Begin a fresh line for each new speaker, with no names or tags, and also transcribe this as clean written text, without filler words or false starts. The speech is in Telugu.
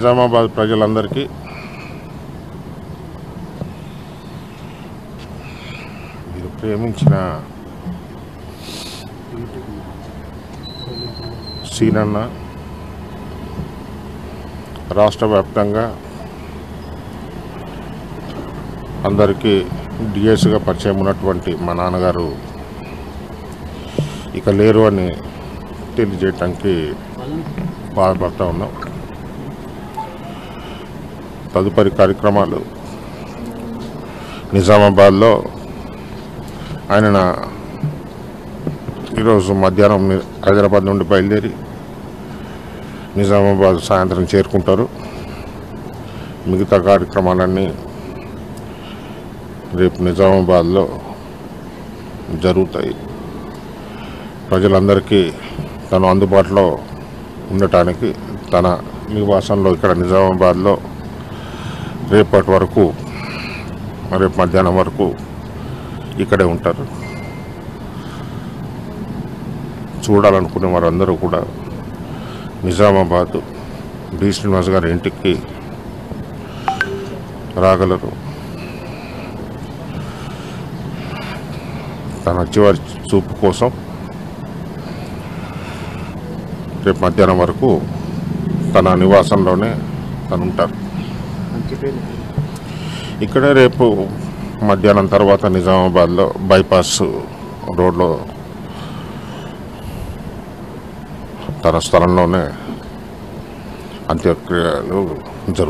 నిజామాబాద్ ప్రజలందరికీ మీరు ప్రేమించిన సీనన్న రాష్ట్ర వ్యాప్తంగా అందరికీ డిఎస్గా పరిచయం ఉన్నటువంటి మా నాన్నగారు ఇక లేరు అని తెలియజేయటానికి బాధపడుతూ ఉన్నాం. తదుపరి కార్యక్రమాలు నిజామాబాద్లో ఆయన ఈరోజు మధ్యాహ్నం హైదరాబాద్ నుండి బయలుదేరి నిజామాబాద్ సాయంత్రం చేరుకుంటారు. మిగతా కార్యక్రమాలన్నీ రేపు నిజామాబాద్లో జరుగుతాయి. ప్రజలందరికీ తను అందుబాటులో ఉండటానికి తన నివాసంలో ఇక్కడ నిజామాబాద్లో రేపటి వరకు రేపు మధ్యాహ్నం వరకు ఇక్కడే ఉంటారు. చూడాలనుకునే వారందరూ కూడా నిజామాబాద్ డి శ్రీనివాస్ గారి ఇంటికి రాగలరు. తన చివరి చూపు కోసం రేపు మధ్యాహ్నం వరకు తన నివాసంలోనే తను ఉంటారు. ఇక్కడే రేపు మధ్యాహ్నం తర్వాత నిజామాబాద్లో బైపాస్ రోడ్లో తన స్థలంలోనే అంత్యక్రియలు జరుగుతాయి.